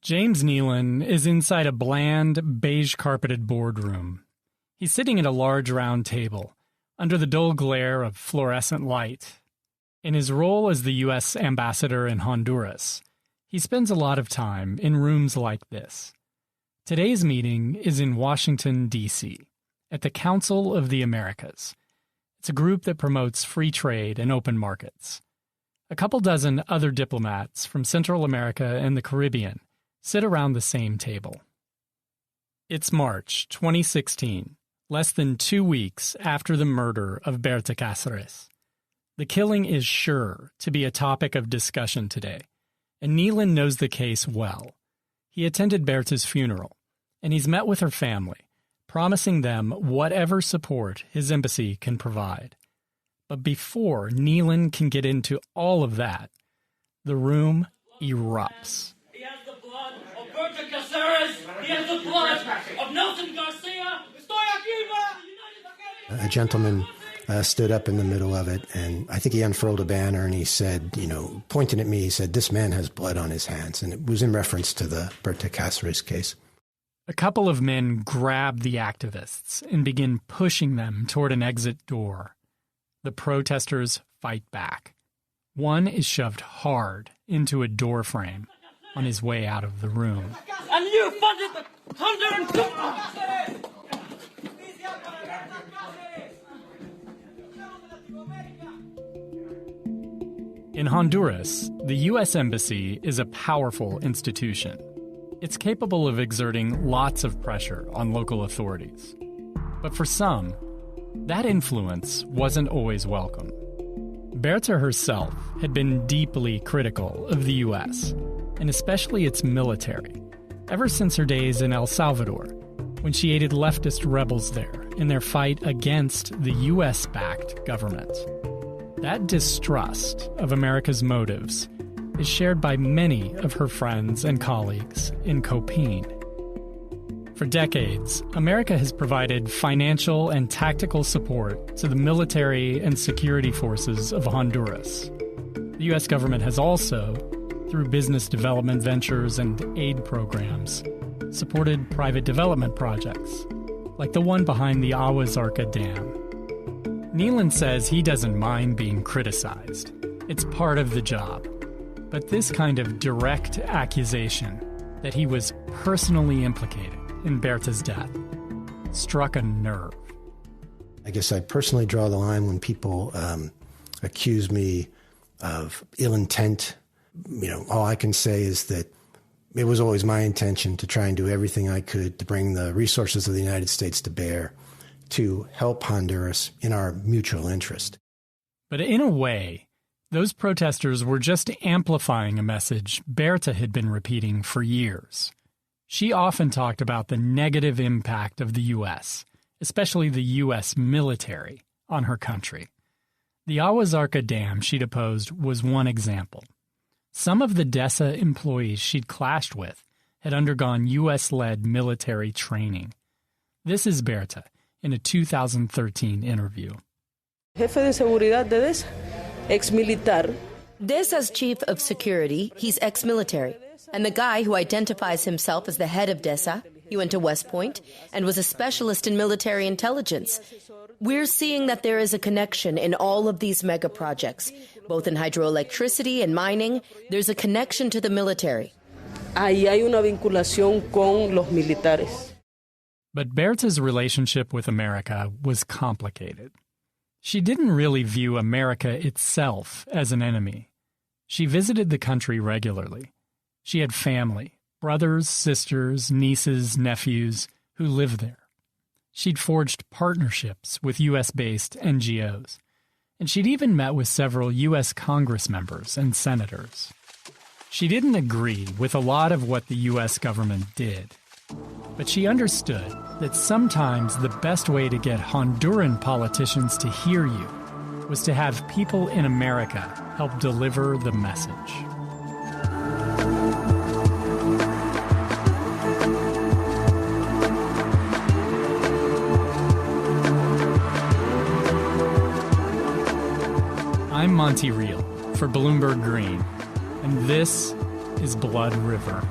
James Nealon is inside a bland, beige-carpeted boardroom. He's sitting at a large round table, under the dull glare of fluorescent light. In his role as the U.S. ambassador in Honduras, he spends a lot of time in rooms like this. Today's meeting is in Washington, D.C., at the Council of the Americas. It's a group that promotes free trade and open markets. A couple dozen other diplomats from Central America and the Caribbean sit around the same table. It's March 2016, less than 2 weeks after the murder of Berta Caceres. The killing is sure to be a topic of discussion today, and Nealon knows the case well. He attended Berta's funeral, and he's met with her family, promising them whatever support his embassy can provide. But before Nealon can get into all of that, the room erupts. He has the blood of Berta Caceres. He has the blood of Nelson Garcia. A gentleman stood up in the middle of it, and I think he unfurled a banner, and he said, pointing at me, he said, "This man has blood on his hands." And it was in reference to the Berta Caceres case. A couple of men grab the activists and begin pushing them toward an exit door. The protesters fight back. One is shoved hard into a door frame on his way out of the room. And you funded the Honduran. In Honduras, the U.S. Embassy is a powerful institution. It's capable of exerting lots of pressure on local authorities. But for some, that influence wasn't always welcome. Berta herself had been deeply critical of the U.S., and especially its military, ever since her days in El Salvador, when she aided leftist rebels there in their fight against the U.S.-backed government. That distrust of America's motives is shared by many of her friends and colleagues in Copene. For decades, America has provided financial and tactical support to the military and security forces of Honduras. The U.S. government has also, through business development ventures and aid programs, supported private development projects, like the one behind the Aguas Arca Dam. Nealon says he doesn't mind being criticized. It's part of the job. But this kind of direct accusation that he was personally implicated in Berta's death struck a nerve. I guess I personally draw the line when people accuse me of ill intent. All I can say is that it was always my intention to try and do everything I could to bring the resources of the United States to bear to help Honduras in our mutual interest. But in a way, those protesters were just amplifying a message Berta had been repeating for years. She often talked about the negative impact of the U.S., especially the U.S. military, on her country. The Aguas Arca Dam, she'd opposed, was one example. Some of the DESA employees she'd clashed with had undergone U.S.-led military training. This is Berta in a 2013 interview. Jefe de seguridad de DESA, ex-militar. DESA's chief of security, he's ex-military. And the guy who identifies himself as the head of DESA, he went to West Point and was a specialist in military intelligence. We're seeing that there is a connection in all of these mega projects, both in hydroelectricity and mining. There's a connection to the military. Ahí hay una vinculación con los militares. But Berta's relationship with America was complicated. She didn't really view America itself as an enemy. She visited the country regularly. She had family, brothers, sisters, nieces, nephews, who lived there. She'd forged partnerships with U.S.-based NGOs, and she'd even met with several U.S. Congress members and senators. She didn't agree with a lot of what the U.S. government did, but she understood that sometimes the best way to get Honduran politicians to hear you was to have people in America help deliver the message. I'm Monty Reel for Bloomberg Green, and this is Blood River.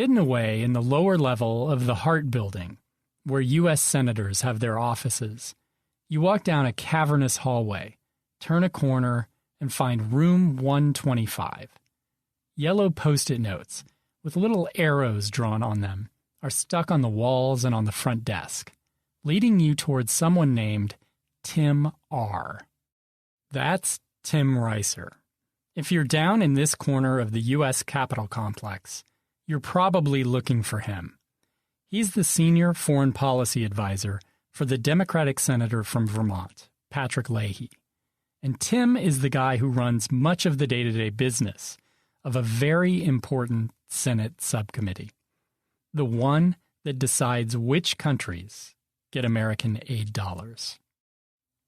hidden away in the lower level of the Hart Building, where U.S. senators have their offices. You walk down a cavernous hallway, turn a corner, and find room 125. Yellow Post-it notes, with little arrows drawn on them, are stuck on the walls and on the front desk, leading you towards someone named Tim R. That's Tim Reiser. If you're down in this corner of the U.S. Capitol complex, you're probably looking for him. He's the senior foreign policy advisor for the Democratic senator from Vermont, Patrick Leahy. And Tim is the guy who runs much of the day-to-day business of a very important Senate subcommittee, the one that decides which countries get American aid dollars.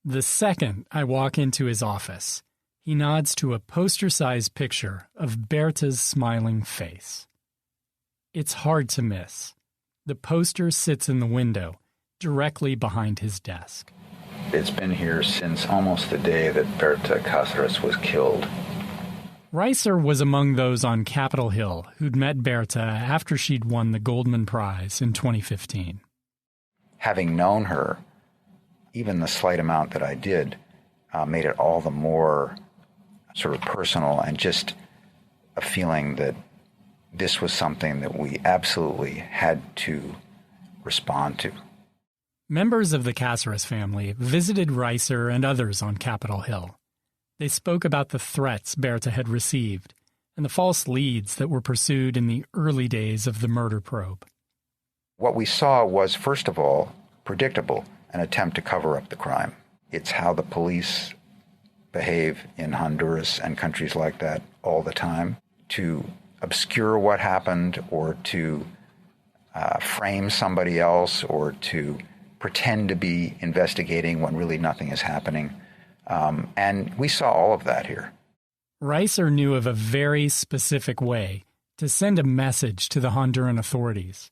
The second I walk into his office, he nods to a poster-sized picture of Berta's smiling face. It's hard to miss. The poster sits in the window, directly behind his desk. It's been here since almost the day that Berta Caceres was killed. Reiser was among those on Capitol Hill who'd met Berta after she'd won the Goldman Prize in 2015. Having known her, even the slight amount that I did made it all the more sort of personal and just a feeling that this was something that we absolutely had to respond to. Members of the Caceres family visited Reiser and others on Capitol Hill. They spoke about the threats Berta had received and the false leads that were pursued in the early days of the murder probe. What we saw was, first of all, predictable, an attempt to cover up the crime. It's how the police behave in Honduras and countries like that all the time, to obscure what happened or to frame somebody else or to pretend to be investigating when really nothing is happening. And we saw all of that here. Reiser knew of a very specific way to send a message to the Honduran authorities.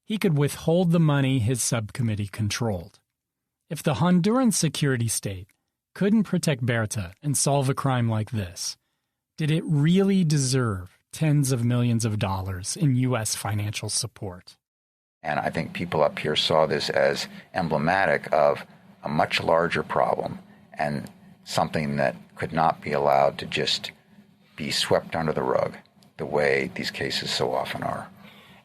He could withhold the money his subcommittee controlled. If the Honduran security state couldn't protect Berta and solve a crime like this, did it really deserve tens of millions of dollars in U.S. financial support? And I think people up here saw this as emblematic of a much larger problem and something that could not be allowed to just be swept under the rug the way these cases so often are.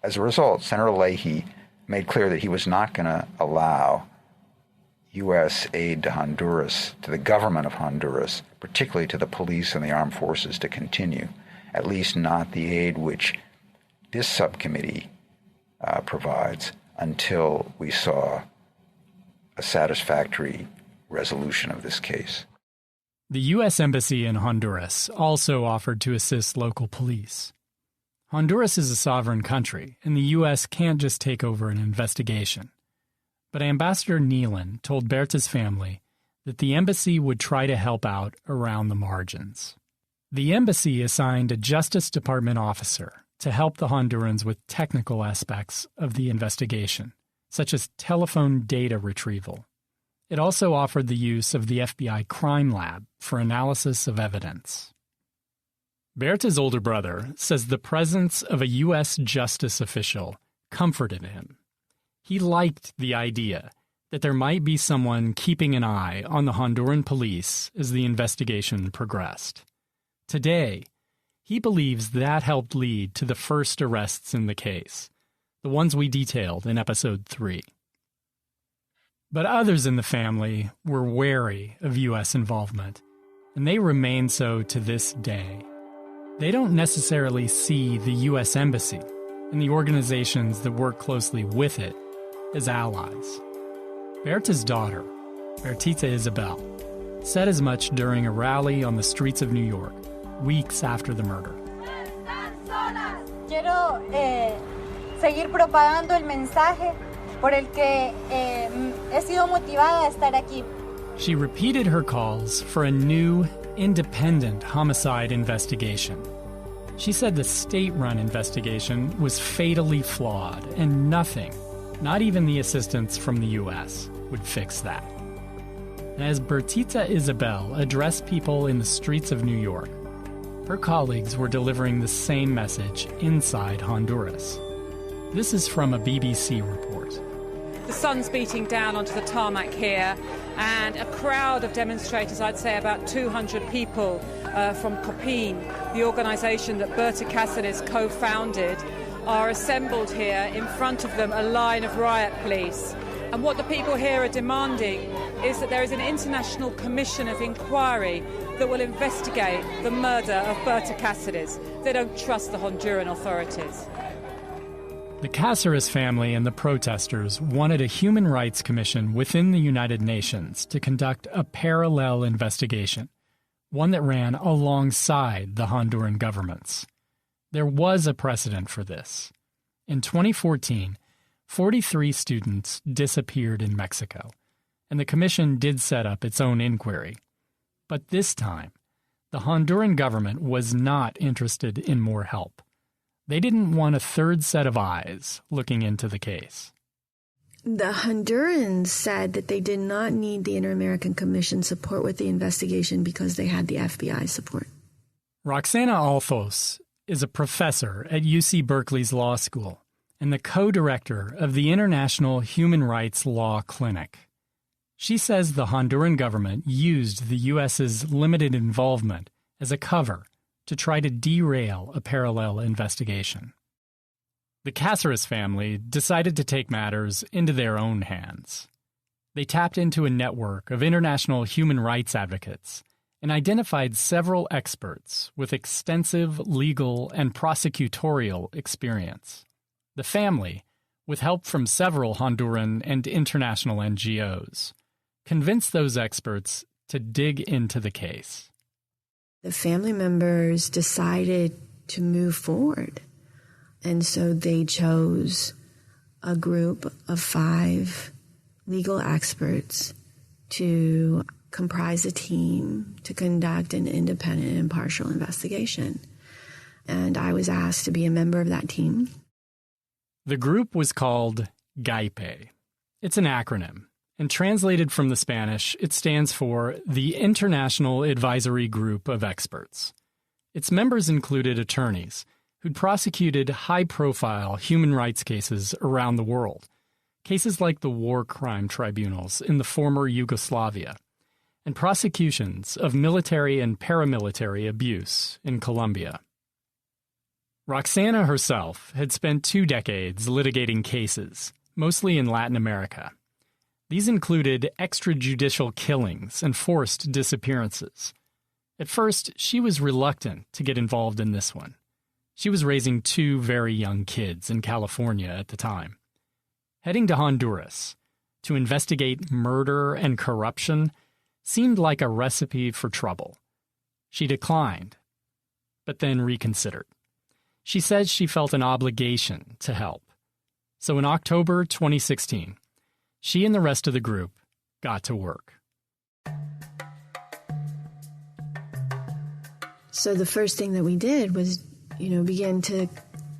As a result, Senator Leahy made clear that he was not going to allow U.S. aid to Honduras, to the government of Honduras, particularly to the police and the armed forces, to continue, at least not the aid which this subcommittee provides, until we saw a satisfactory resolution of this case. The U.S. Embassy in Honduras also offered to assist local police. Honduras is a sovereign country, and the U.S. can't just take over an investigation. But Ambassador Nealon told Berta's family that the embassy would try to help out around the margins. The embassy assigned a Justice Department officer to help the Hondurans with technical aspects of the investigation, such as telephone data retrieval. It also offered the use of the FBI crime lab for analysis of evidence. Berta's older brother says the presence of a U.S. justice official comforted him. He liked the idea that there might be someone keeping an eye on the Honduran police as the investigation progressed. Today, he believes that helped lead to the first arrests in the case, the ones we detailed in Episode 3. But others in the family were wary of U.S. involvement, and they remain so to this day. They don't necessarily see the U.S. Embassy and the organizations that work closely with it as allies. Berta's daughter, Bertita Isabel, said as much during a rally on the streets of New York, weeks after the murder. Quiero seguir propagando el mensaje por el que he sido motivada a estar aquí. She repeated her calls for a new, independent homicide investigation. She said the state-run investigation was fatally flawed, and nothing, not even the assistance from the U.S., would fix that. As Bertita Isabel addressed people in the streets of New York, her colleagues were delivering the same message inside Honduras. This is from a BBC report. The sun's beating down onto the tarmac here, and a crowd of demonstrators, I'd say about 200 people from COPIN, the organisation that Berta Caceres co-founded, are assembled here. In front of them a line of riot police. And what the people here are demanding is that there is an international commission of inquiry that will investigate the murder of Berta Caceres. They don't trust the Honduran authorities. The Caceres family and the protesters wanted a human rights commission within the United Nations to conduct a parallel investigation, one that ran alongside the Honduran government's. There was a precedent for this. In 2014, 43 students disappeared in Mexico, and the commission did set up its own inquiry. But this time, the Honduran government was not interested in more help. They didn't want a third set of eyes looking into the case. The Hondurans said that they did not need the Inter-American Commission support with the investigation because they had the FBI support. Roxana Alfos is a professor at UC Berkeley's law school and the co-director of the International Human Rights Law Clinic. She says the Honduran government used the U.S.'s limited involvement as a cover to try to derail a parallel investigation. The Caceres family decided to take matters into their own hands. They tapped into a network of international human rights advocates and identified several experts with extensive legal and prosecutorial experience. The family, with help from several Honduran and international NGOs, convinced those experts to dig into the case. The family members decided to move forward. And so they chose a group of 5 legal experts to comprise a team to conduct an independent and impartial investigation. And I was asked to be a member of that team. The group was called GAIPE. It's an acronym, and translated from the Spanish, it stands for the International Advisory Group of Experts. Its members included attorneys who'd prosecuted high-profile human rights cases around the world, cases like the war crime tribunals in the former Yugoslavia, and prosecutions of military and paramilitary abuse in Colombia. Roxana herself had spent 2 decades litigating cases, mostly in Latin America. These included extrajudicial killings and forced disappearances. At first, she was reluctant to get involved in this one. She was raising 2 very young kids in California at the time. Heading to Honduras to investigate murder and corruption seemed like a recipe for trouble. She declined, but then reconsidered. She says she felt an obligation to help. So in October 2016, she and the rest of the group got to work. So the first thing that we did was, begin to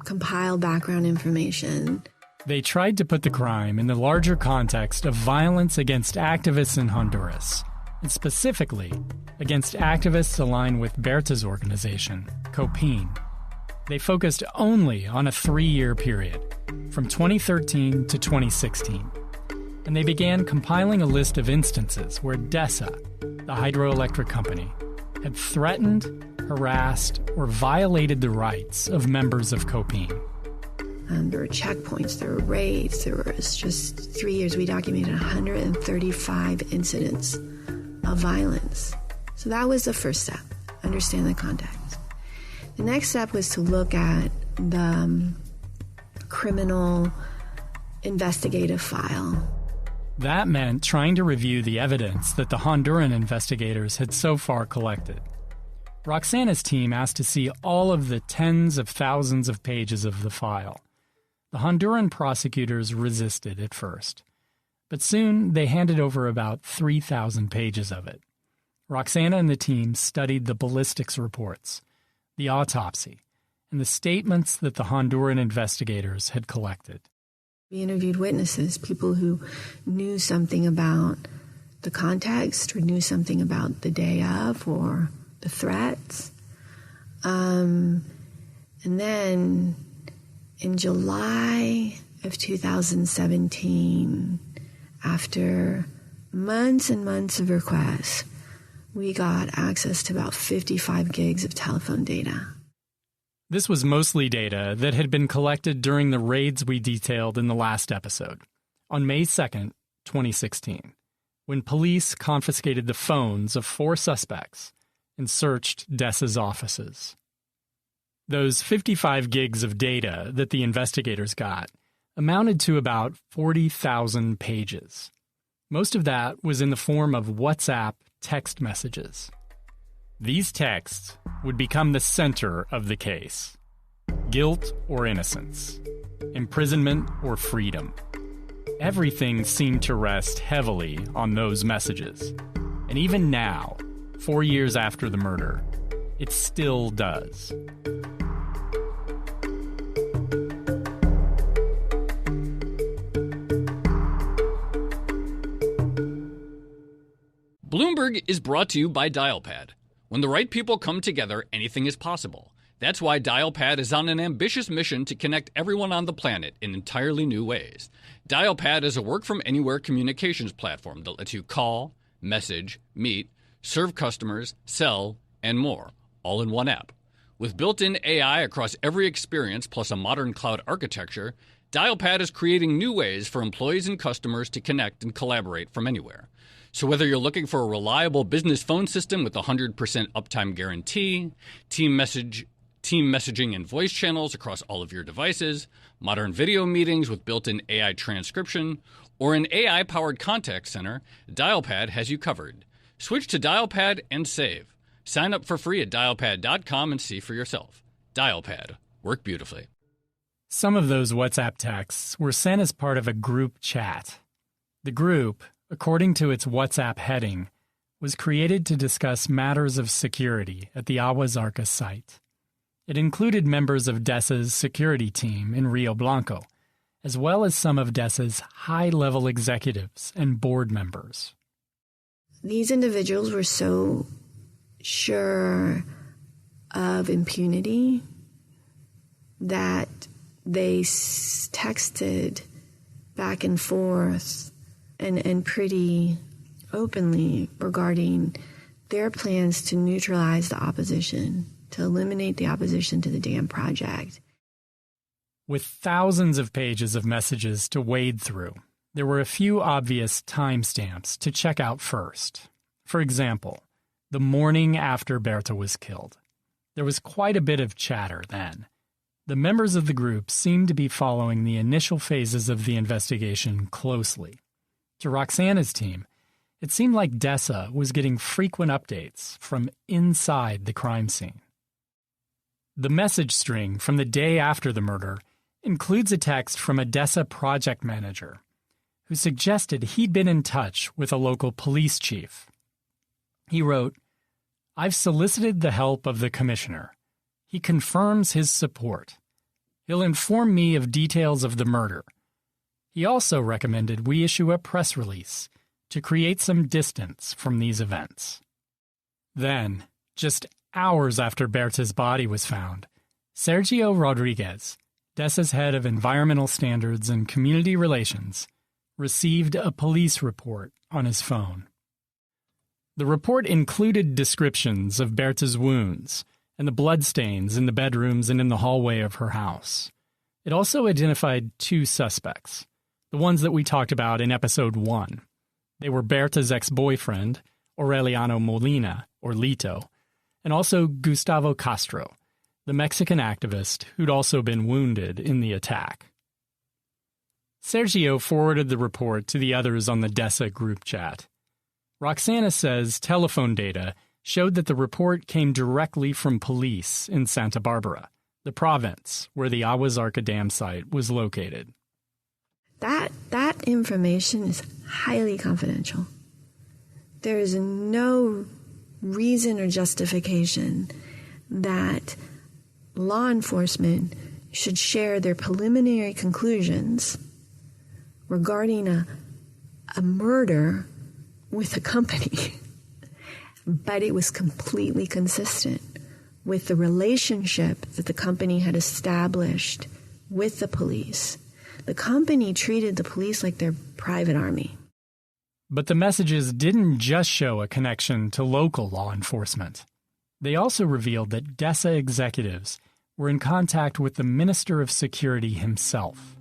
compile background information. They tried to put the crime in the larger context of violence against activists in Honduras, and specifically against activists aligned with Berta's organization, COPIN. They focused only on a 3-year period, from 2013 to 2016. And they began compiling a list of instances where DESA, the hydroelectric company, had threatened, harassed, or violated the rights of members of COPIN. There were checkpoints, there were raids, there was just 3 years we documented 135 incidents of violence. So that was the first step, understand the context. The next step was to look at the criminal investigative file. That meant trying to review the evidence that the Honduran investigators had so far collected. Roxana's team asked to see all of the tens of thousands of pages of the file. The Honduran prosecutors resisted at first, but soon they handed over about 3,000 pages of it. Roxana and the team studied the ballistics reports, the autopsy, and the statements that the Honduran investigators had collected. We interviewed witnesses, people who knew something about the context or knew something about the day of or the threats. And then In July of 2017, after months and months of requests, we got access to about 55 gigs of telephone data. This was mostly data that had been collected during the raids we detailed in the last episode, on May 2nd, 2016, when police confiscated the phones of 4 suspects and searched Dessa's offices. Those 55 gigs of data that the investigators got amounted to about 40,000 pages. Most of that was in the form of WhatsApp text messages. These texts would become the center of the case. Guilt or innocence, imprisonment or freedom. Everything seemed to rest heavily on those messages. And even now, 4 years after the murder, it still does. Bloomberg is brought to you by Dialpad. When the right people come together, anything is possible. That's why Dialpad is on an ambitious mission to connect everyone on the planet in entirely new ways. Dialpad is a work-from-anywhere communications platform that lets you call, message, meet, serve customers, sell, and more, all in one app. With built-in AI across every experience plus a modern cloud architecture, Dialpad is creating new ways for employees and customers to connect and collaborate from anywhere. So whether you're looking for a reliable business phone system with a 100% uptime guarantee, team messaging and voice channels across all of your devices, modern video meetings with built-in AI transcription, or an AI-powered contact center, Dialpad has you covered. Switch to Dialpad and save. Sign up for free at dialpad.com and see for yourself. Dialpad. Work beautifully. Some of those WhatsApp texts were sent as part of a group chat. The group, according to its WhatsApp heading, was created to discuss matters of security at the Aguas Arcas site. It included members of Dessa's security team in Rio Blanco, as well as some of Dessa's high-level executives and board members. These individuals were so sure of impunity that they texted back and forth and pretty openly regarding their plans to neutralize the opposition, to eliminate the opposition to the dam project. With thousands of pages of messages to wade through, there were a few obvious timestamps to check out first. For example, the morning after Berta was killed. There was quite a bit of chatter then. The members of the group seemed to be following the initial phases of the investigation closely. To Roxana's team, it seemed like Dessa was getting frequent updates from inside the crime scene. The message string from the day after the murder includes a text from a Dessa project manager who suggested he'd been in touch with a local police chief. He wrote, "I've solicited the help of the commissioner. He confirms his support. He'll inform me of details of the murder. He also recommended we issue a press release to create some distance from these events." Then, just hours after Berta's body was found, Sergio Rodriguez, Dessa's head of environmental standards and community relations, received a police report on his phone. The report included descriptions of Berta's wounds and the bloodstains in the bedrooms and in the hallway of her house. It also identified 2 suspects, the ones that we talked about in episode 1. They were Berta's ex-boyfriend, Aureliano Molina, or Lito, and also Gustavo Castro, the Mexican activist who'd also been wounded in the attack. Sergio forwarded the report to the others on the Dessa group chat. Roxana says telephone data showed that the report came directly from police in Santa Barbara, the province where the Aguas Arcas dam site was located. That information is highly confidential. There is no reason or justification that law enforcement should share their preliminary conclusions regarding a murder with a company. But it was completely consistent with the relationship that the company had established with the police. The company treated the police like their private army. But the messages didn't just show a connection to local law enforcement. They also revealed that DESA executives were in contact with the Minister of Security himself.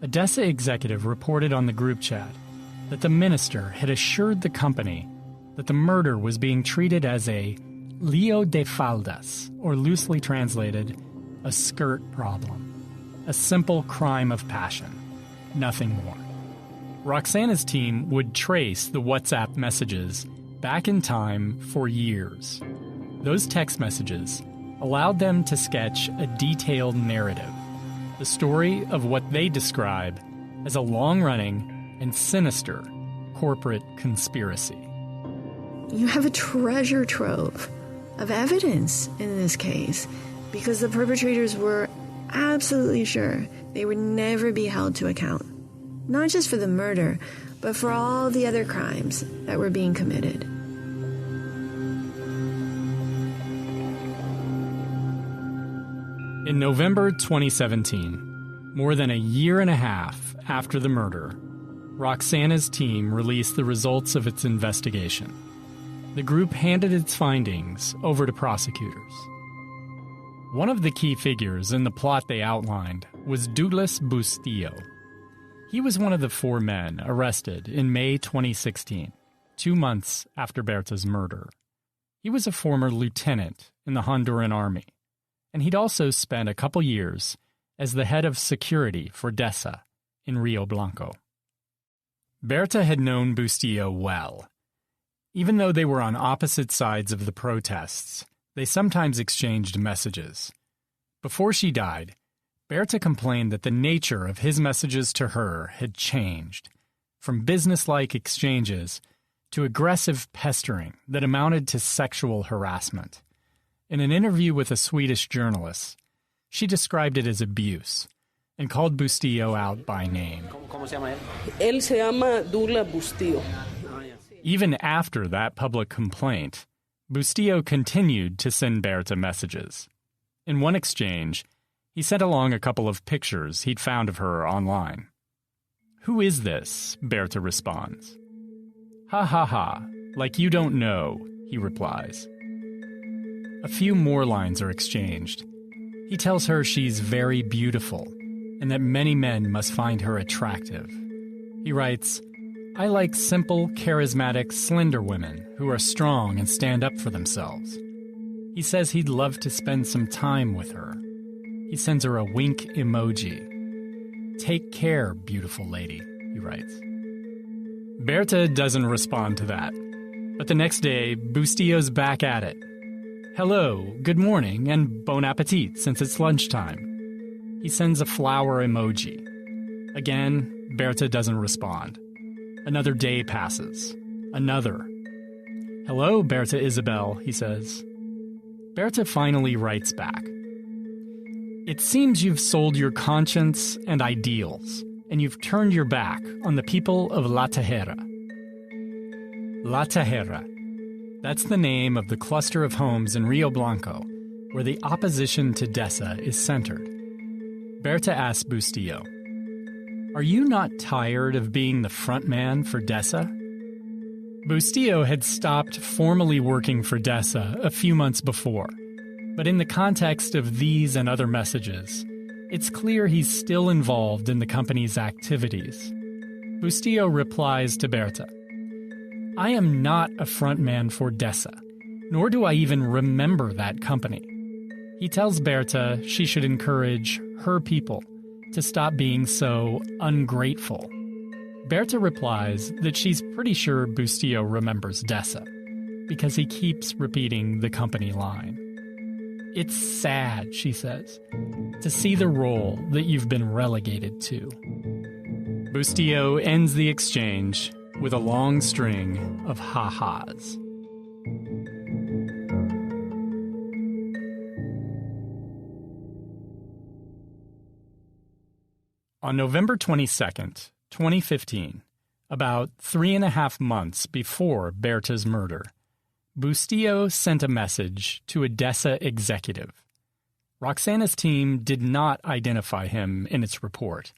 A DESA executive reported on the group chat that the minister had assured the company that the murder was being treated as a lío de faldas, or loosely translated, a skirt problem, a simple crime of passion, nothing more. Roxana's team would trace the WhatsApp messages back in time for years. Those text messages allowed them to sketch a detailed narrative, the story of what they describe as a long-running and sinister corporate conspiracy. You have a treasure trove of evidence in this case because the perpetrators were absolutely sure they would never be held to account, not just for the murder, but for all the other crimes that were being committed. In November 2017, more than a year and a half after the murder, Roxana's team released the results of its investigation. The group handed its findings over to prosecutors. One of the key figures in the plot they outlined was Douglas Bustillo. He was one of the 4 men arrested in May 2016, 2 months after Berta's murder. He was a former lieutenant in the Honduran army, and he'd also spent a couple years as the head of security for DESA in Rio Blanco. Berta had known Bustillo well. Even though they were on opposite sides of the protests, they sometimes exchanged messages. Before she died, Berta complained that the nature of his messages to her had changed, from businesslike exchanges to aggressive pestering that amounted to sexual harassment. In an interview with a Swedish journalist, she described it as abuse and called Bustillo out by name. Él se llama Douglas Bustillo. Even after that public complaint, Bustillo continued to send Berta messages. In one exchange, he sent along a couple of pictures he'd found of her online. "Who is this?" Berta responds. "Ha ha ha, like you don't know," he replies. A few more lines are exchanged. He tells her she's very beautiful and that many men must find her attractive. He writes, "I like simple, charismatic, slender women who are strong and stand up for themselves." He says he'd love to spend some time with her. He sends her a wink emoji. "Take care, beautiful lady," he writes. Berta doesn't respond to that. But the next day, Bustillo's back at it. "Hello, good morning, and bon appetit since it's lunchtime." He sends a flower emoji. Again, Berta doesn't respond. Another day passes. Another. "Hello, Berta Isabel," he says. Berta finally writes back. "It seems you've sold your conscience and ideals, and you've turned your back on the people of La Tejera." La Tejera. That's the name of the cluster of homes in Rio Blanco where the opposition to DESA is centered. Berta asks Bustillo, "Are you not tired of being the front man for DESA?" Bustillo had stopped formally working for DESA a few months before, but in the context of these and other messages, it's clear he's still involved in the company's activities. Bustillo replies to Berta, "I am not a front man for DESA, nor do I even remember that company." He tells Berta she should encourage her people to stop being so ungrateful. Berta replies that she's pretty sure Bustillo remembers DESA, because he keeps repeating the company line. "It's sad," she says, "to see the role that you've been relegated to." Bustillo ends the exchange with a long string of ha-has. On November 22nd, 2015, about 3.5 months before Berta's murder, Bustillo sent a message to a DESA executive. Roxana's team did not identify him in its report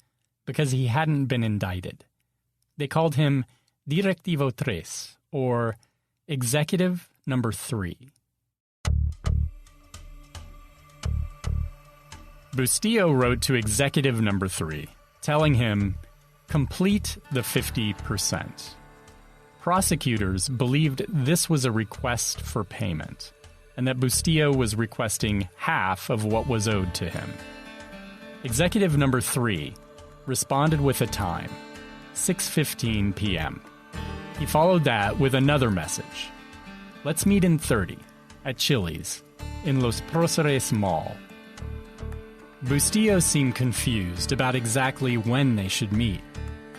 because he hadn't been indicted. They called him Directivo Tres, or Executive Number 3. Bustillo wrote to Executive Number 3, telling him, complete the 50%. Prosecutors believed this was a request for payment, and that Bustillo was requesting half of what was owed to him. Executive Number 3 responded with a time, 6:15 p.m. He followed that with another message. Let's meet in 30, at Chili's, in Los Próceres Mall. Bustillo seemed confused about exactly when they should meet.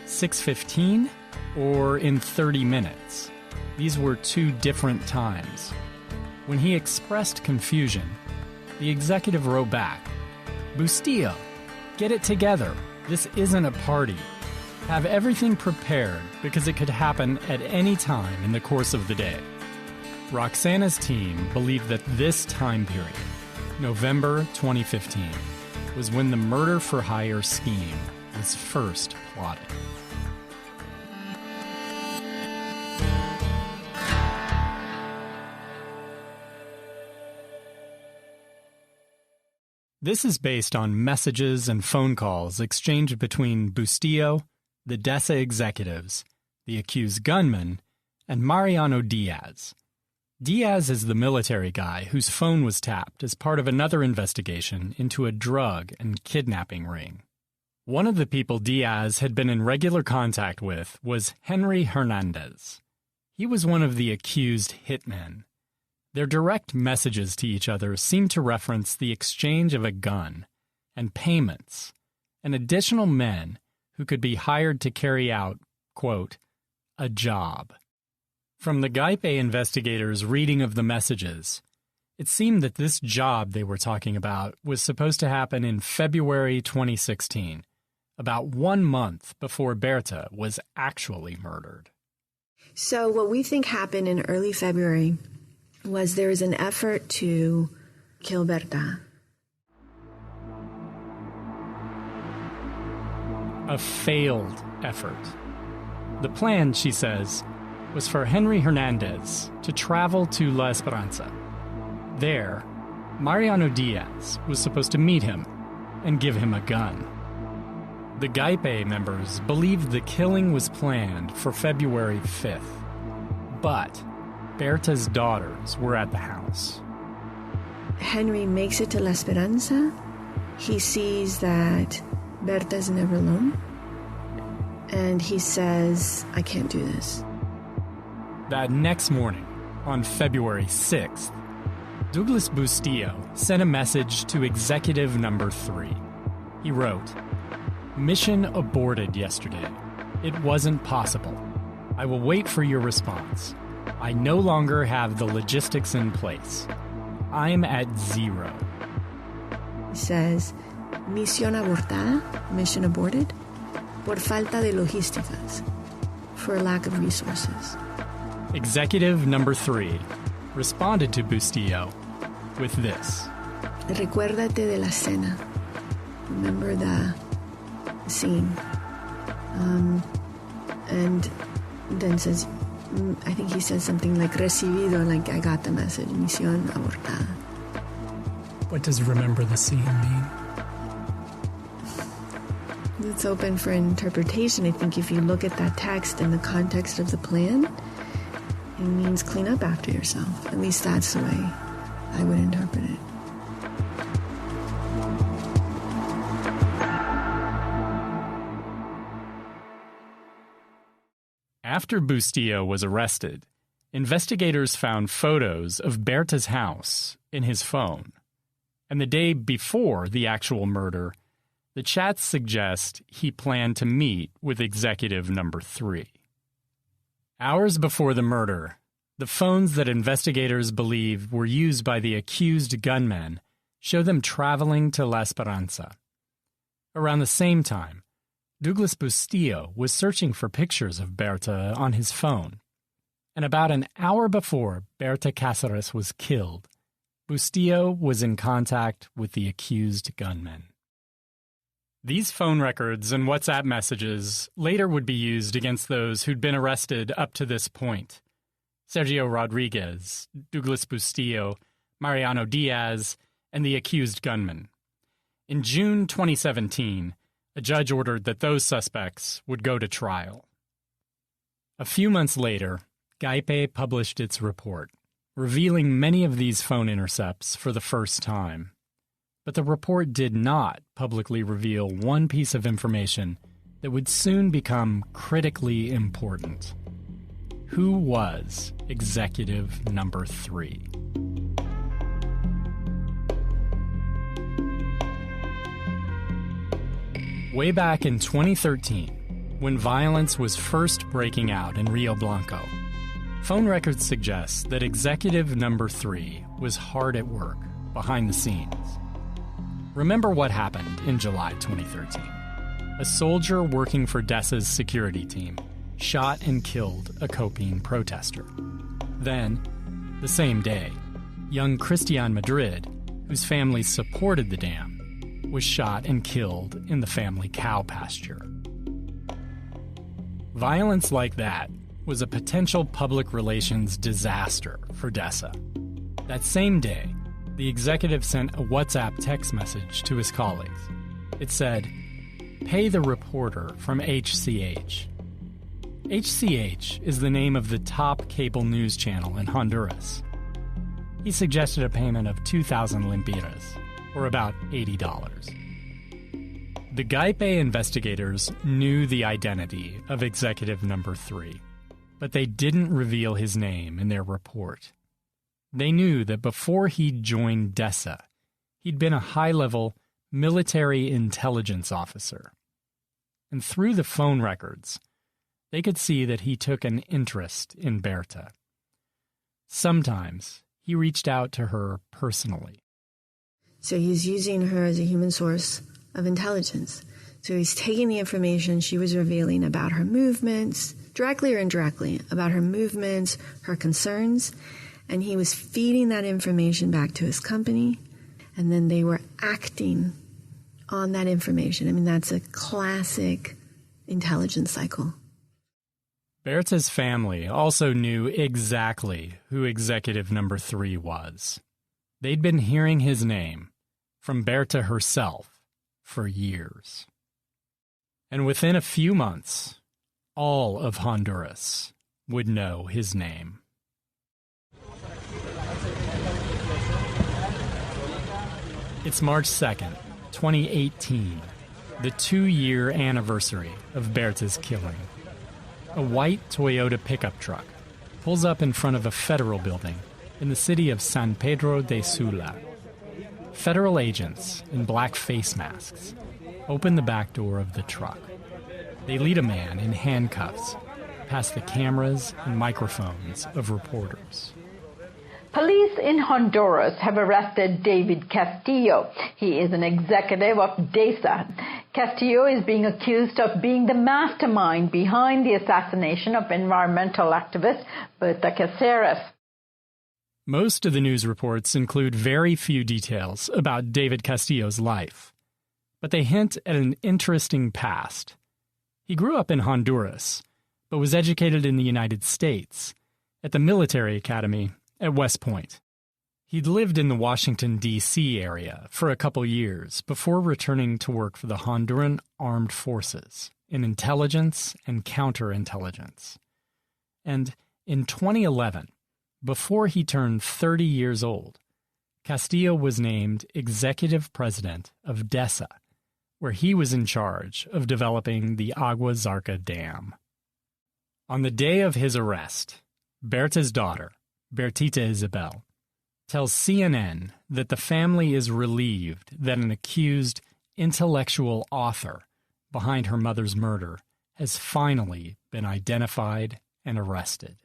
6:15 or in 30 minutes? These were two different times. When he expressed confusion, the executive wrote back, Bustillo, get it together. This isn't a party. Have everything prepared because it could happen at any time in the course of the day. Roxana's team believed that this time period, November 2015, was when the murder-for-hire scheme was first plotted. This is based on messages and phone calls exchanged between Bustillo, the DESA executives, the accused gunman, and Mariano Diaz. Diaz is the military guy whose phone was tapped as part of another investigation into a drug and kidnapping ring. One of the people Diaz had been in regular contact with was Henry Hernandez. He was one of the accused hitmen. Their direct messages to each other seemed to reference the exchange of a gun and payments and additional men who could be hired to carry out, quote, a job. From the Gaipe investigators' reading of the messages, it seemed that this job they were talking about was supposed to happen in February 2016, about 1 month before Berta was actually murdered. So what we think happened in early February was there was an effort to kill Berta. A failed effort. The plan, she says, was for Henry Hernandez to travel to La Esperanza. There, Mariano Diaz was supposed to meet him and give him a gun. The Gaipe members believed the killing was planned for February 5th, but Berta's daughters were at the house. Henry makes it to La Esperanza. He sees that Berta's never alone, and he says, I can't do this. That next morning, on February 6th, Douglas Bustillo sent a message to Executive Number 3. He wrote, Mission aborted yesterday. It wasn't possible. I will wait for your response. I no longer have the logistics in place. I'm at 0. He says, Misión abortada, mission aborted, por falta de logísticas, for lack of resources. Executive Number 3 responded to Bustillo with this. Recuérdate de la cena. Remember the scene. And then says, I think he says something like recibido, like I got the message, misión abortada. What does remember the scene mean? It's open for interpretation. I think if you look at that text in the context of the plan, it means clean up after yourself. At least that's the way I would interpret it. After Bustillo was arrested, investigators found photos of Berta's house in his phone. And the day before the actual murder, the chats suggest he planned to meet with Executive Number 3. Hours before the murder, the phones that investigators believe were used by the accused gunmen show them traveling to La Esperanza. Around the same time, Douglas Bustillo was searching for pictures of Berta on his phone. And about an hour before Berta Caceres was killed, Bustillo was in contact with the accused gunmen. These phone records and WhatsApp messages later would be used against those who'd been arrested up to this point. Sergio Rodriguez, Douglas Bustillo, Mariano Diaz, and the accused gunmen. In June 2017, a judge ordered that those suspects would go to trial. A few months later, Gaipe published its report, revealing many of these phone intercepts for the first time. But the report did not publicly reveal one piece of information that would soon become critically important. Who was Executive Number 3? Way back in 2013, when violence was first breaking out in Rio Blanco, phone records suggest that Executive Number 3 was hard at work behind the scenes. Remember what happened in July 2013. A soldier working for DESA's security team shot and killed a Copine protester. Then, the same day, young Christian Madrid, whose family supported the dam, was shot and killed in the family cow pasture. Violence like that was a potential public relations disaster for DESA. That same day, the executive sent a WhatsApp text message to his colleagues. It said, "Pay the reporter from HCH." HCH is the name of the top cable news channel in Honduras. He suggested a payment of 2,000 lempiras, or about $80. The Gaipe investigators knew the identity of Executive Number 3, but they didn't reveal his name in their report. They knew that before he joined DESA, he'd been a high-level military intelligence officer. And through the phone records, they could see that he took an interest in Berta. Sometimes he reached out to her personally. So he's using her as a human source of intelligence. So he's taking the information she was revealing about her movements, directly or indirectly, about her movements, her concerns, and he was feeding that information back to his company, and then they were acting on that information. I mean, that's a classic intelligence cycle. Berta's family also knew exactly who Executive Number 3 was. They'd been hearing his name from Berta herself for years. And within a few months, all of Honduras would know his name. It's March 2nd, 2018, the 2-year anniversary of Berta's killing. A white Toyota pickup truck pulls up in front of a federal building in the city of San Pedro de Sula. Federal agents in black face masks open the back door of the truck. They lead a man in handcuffs past the cameras and microphones of reporters. Police in Honduras have arrested David Castillo. He is an executive of DESA. Castillo is being accused of being the mastermind behind the assassination of environmental activist Berta Caceres. Most of the news reports include very few details about David Castillo's life, but they hint at an interesting past. He grew up in Honduras, but was educated in the United States, at the military academy at West Point. He'd lived in the Washington, D.C. area for a couple years before returning to work for the Honduran Armed Forces in intelligence and counterintelligence. And in 2011, before he turned 30 years old, Castillo was named executive president of DESA, where he was in charge of developing the Agua Zarca Dam. On the day of his arrest, Berta's daughter, Bertita Isabel, tells CNN that the family is relieved that an accused intellectual author behind her mother's murder has finally been identified and arrested.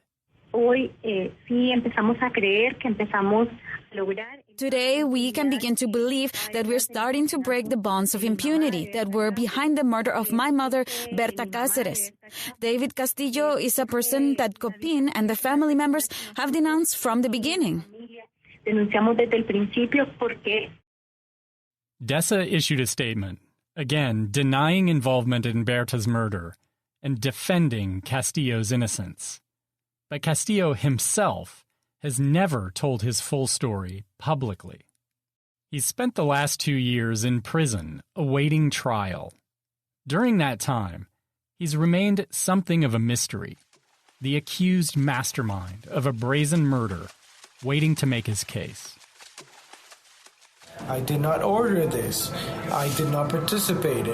Today, we can begin to believe that we're starting to break the bonds of impunity that were behind the murder of my mother, Berta Caceres. David Castillo is a person that Copine and the family members have denounced from the beginning. denunciamos desde el principio porque Dessa issued a statement, again denying involvement in Berta's murder and defending Castillo's innocence. But Castillo himself has never told his full story publicly. He's spent the last 2 years in prison, awaiting trial. During that time, he's remained something of a mystery, the accused mastermind of a brazen murder, waiting to make his case. I did not order this. I did not participate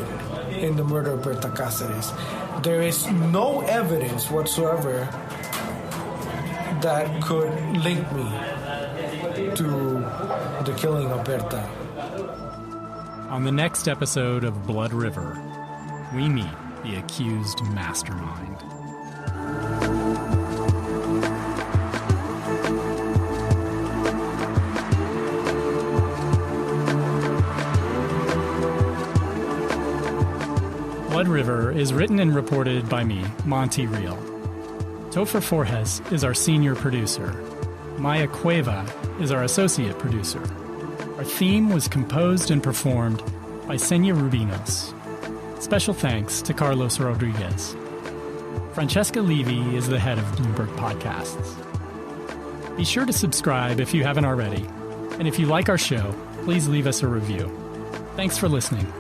in the murder of Berta Caceres. There is no evidence whatsoever that could link me to the killing of Berta. On the next episode of Blood River, we meet the accused mastermind. Blood River is written and reported by me, Monty Real. Topher Forjes is our senior producer. Maya Cueva is our associate producer. Our theme was composed and performed by Senya Rubinos. Special thanks to Carlos Rodriguez. Francesca Levy is the head of Bloomberg Podcasts. Be sure to subscribe if you haven't already. And if you like our show, please leave us a review. Thanks for listening.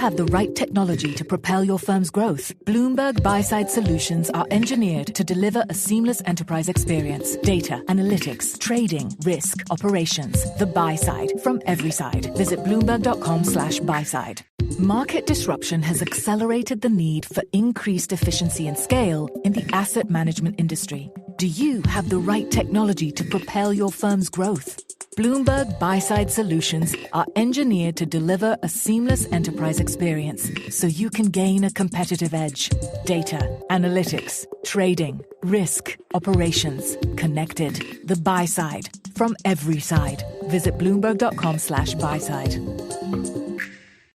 Have the right technology to propel your firm's growth. Bloomberg Buy-Side Solutions are engineered to deliver a seamless enterprise experience. Data, analytics, trading, risk, operations. The buy side from every side. Visit Bloomberg.com/buyside. Market disruption has accelerated the need for increased efficiency and scale in the asset management industry. Do you have the right technology to propel your firm's growth? Bloomberg Buy-Side Solutions are engineered to deliver a seamless enterprise experience so you can gain a competitive edge. Data, analytics, trading, risk, operations, connected. The buy side from every side. Visit Bloomberg.com/buyside.